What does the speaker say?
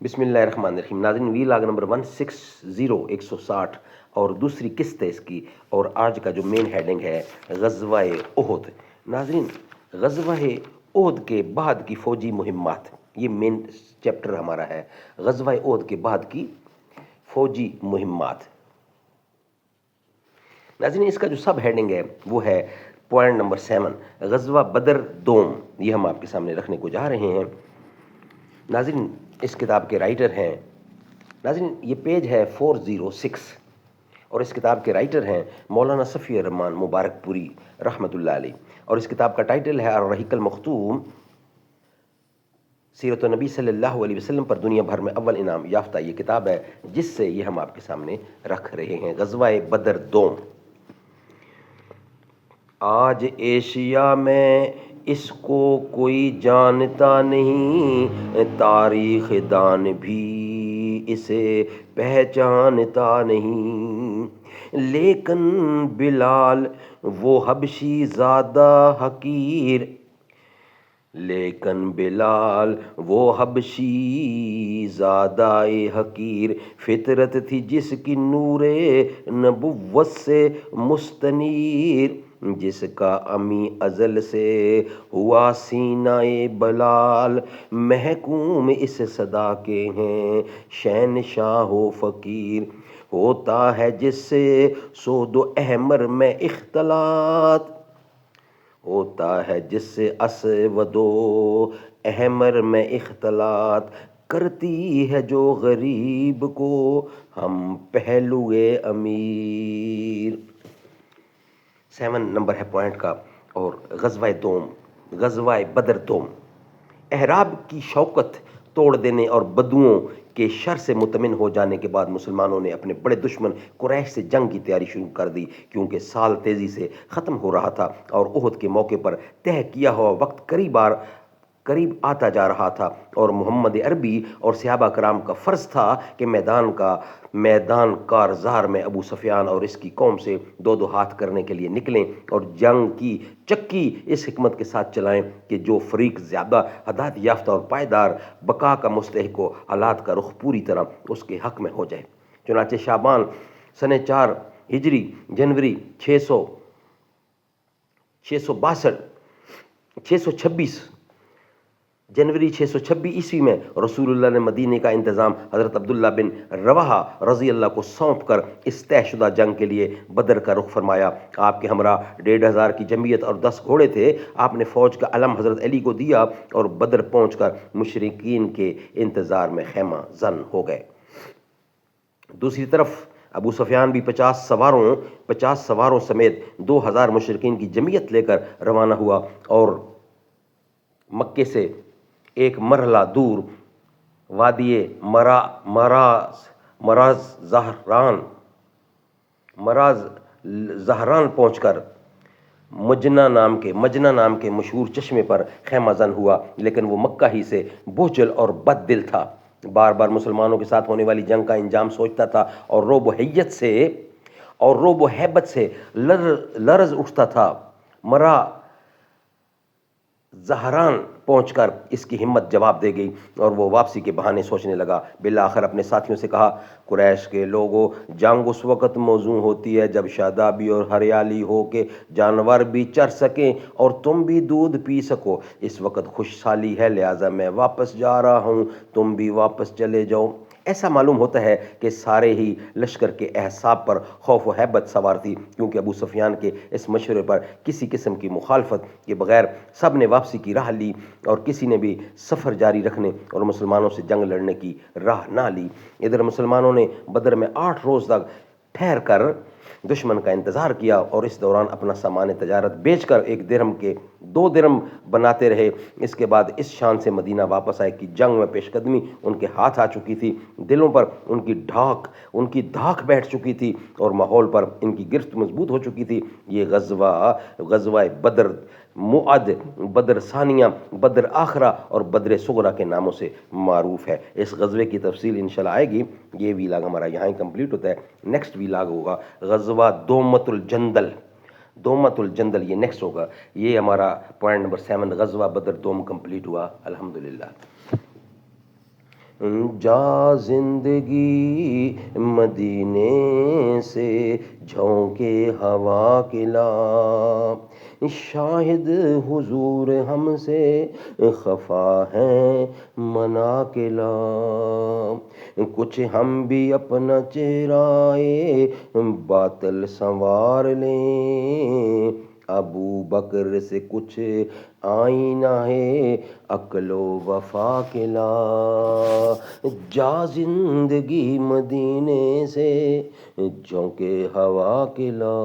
بسم اللہ الرحمن الرحیم. ناظرین، وی لاگ نمبر 160 اور دوسری قسط ہے اس کی، اور آج کا جو مین ہیڈنگ ہے غزوہ احد. ناظرین، غزوہ احد کے بعد کی فوجی مہمات، یہ مین چیپٹر ہمارا ہے. غزوہ احد کے بعد کی فوجی مہمات. ناظرین، اس کا جو سب ہیڈنگ ہے وہ ہے پوائنٹ نمبر 7، غزوہ بدر دوم. یہ ہم آپ کے سامنے رکھنے کو جا رہے ہیں. ناظرین، اس کتاب کے رائٹر ہیں، ناظرین یہ پیج ہے 406، اور اس کتاب کے رائٹر ہیں مولانا صفی الرحمان مبارک پوری رحمۃ اللہ علیہ. اور اس کتاب کا ٹائٹل ہے الرحیق المختوم، سیرت النبی صلی اللہ علیہ وسلم پر دنیا بھر میں اول انعام یافتہ یہ کتاب ہے، جس سے یہ ہم آپ کے سامنے رکھ رہے ہیں. غزوہ بدر دوم. آج ایشیا میں اس کو کوئی جانتا نہیں، تاریخ دان بھی اسے پہچانتا نہیں. لیکن بلال وہ حبشی زادہ حقیر، لیکن بلال وہ حبشی زادہ حقیر، فطرت تھی جس کی نور نبوت سے مستنیر، جس کا امی ازل سے ہوا سینہ بلال، محکوم اس صدا کے ہیں شہنشاہ و فقیر. ہوتا ہے جس سے سود و احمر میں اختلاط، ہوتا ہے جس سے اسود و احمر میں اختلاط، کرتی ہے جو غریب کو ہم پہلوئے امیر. 7 نمبر ہے پوائنٹ کا. اور غزوہ دوم، غزوہ بدر دوم. احراب کی شوکت توڑ دینے اور بدوؤں کے شر سے مطمئن ہو جانے کے بعد مسلمانوں نے اپنے بڑے دشمن قریش سے جنگ کی تیاری شروع کر دی، کیونکہ سال تیزی سے ختم ہو رہا تھا اور احد کے موقع پر طے کیا ہوا وقت قریب آتا جا رہا تھا. اور محمد عربی اور صحابہ کرام کا فرض تھا کہ میدان کارزار میں ابو سفیان اور اس کی قوم سے دو ہاتھ کرنے کے لیے نکلیں اور جنگ کی چکی اس حکمت کے ساتھ چلائیں کہ جو فریق زیادہ ہدایت یافتہ اور پائیدار بقا کا مستحق ہو، حالات کا رخ پوری طرح اس کے حق میں ہو جائے. چنانچہ شعبان سنہ 4 ہجری، جنوری 626 جنوری 626 عیسوی میں رسول اللہ نے مدینے کا انتظام حضرت عبداللہ بن رواحہ رضی اللہ کو سونپ کر اس طے شدہ جنگ کے لیے بدر کا رخ فرمایا. آپ کے ہمراہ 1500 کی جمعیت اور 10 گھوڑے تھے. آپ نے فوج کا علم حضرت علی کو دیا اور بدر پہنچ کر مشرکین کے انتظار میں خیمہ زن ہو گئے. دوسری طرف ابو سفیان بھی 50 سواروں سمیت 2000 مشرکین کی جمعیت لے کر روانہ ہوا اور مکے سے ایک مرحلہ دور وادی مراز زہران پہنچ کر مجنہ نام کے مشہور چشمے پر خیمہ زن ہوا. لیکن وہ مکہ ہی سے بوجھل اور بد دل تھا، بار بار مسلمانوں کے ساتھ ہونے والی جنگ کا انجام سوچتا تھا اور رعب و ہیبت سے لرز اٹھتا تھا. مرا زہران پہنچ کر اس کی ہمت جواب دے گئی اور وہ واپسی کے بہانے سوچنے لگا. بالآخر اپنے ساتھیوں سے کہا، قریش کے لوگوں، جنگ اس وقت موزوں ہوتی ہے جب شادابی اور ہریالی ہو کہ جانور بھی چر سکیں اور تم بھی دودھ پی سکو. اس وقت خوشحالی ہے، لہٰذا میں واپس جا رہا ہوں، تم بھی واپس چلے جاؤ. ایسا معلوم ہوتا ہے کہ سارے ہی لشکر کے احساب پر خوف و ہیبت سوار تھی، کیونکہ ابو سفیان کے اس مشورے پر کسی قسم کی مخالفت کے بغیر سب نے واپسی کی راہ لی اور کسی نے بھی سفر جاری رکھنے اور مسلمانوں سے جنگ لڑنے کی راہ نہ لی. ادھر مسلمانوں نے بدر میں 8 روز تک ٹھہر کر دشمن کا انتظار کیا اور اس دوران اپنا سامان تجارت بیچ کر 1 درہم کے 2 درہم بناتے رہے. اس کے بعد اس شان سے مدینہ واپس آئے کہ جنگ میں پیش قدمی ان کے ہاتھ آ چکی تھی، دلوں پر ان کی دھاک بیٹھ چکی تھی اور ماحول پر ان کی گرفت مضبوط ہو چکی تھی. یہ غزوہ بدر موعد، بدر ثانیہ، بدر آخرہ اور بدر صغریٰ کے ناموں سے معروف ہے. اس غزوے کی تفصیل انشاءاللہ آئے گی. یہ ویلاگ ہمارا یہاں ہی کمپلیٹ ہوتا ہے. نیکسٹ ویلاگ ہوگا غزوہ دومت الجندل، یہ نیکسٹ ہوگا. یہ ہمارا پوائنٹ نمبر 7 غزوہ بدر دوم کمپلیٹ ہوا الحمدللہ. جا زندگی مدینے سے جھونکے ہوا کے لا، شاہد حضور ہم سے خفا ہیں منا کے لا، کچھ ہم بھی اپنا چہرہ باطل سنوار لیں، ابو بکر سے کچھ آئینہ ہے عقل و وفا کے لا، جا زندگی مدینے سے جھونکے ہوا کے لا۔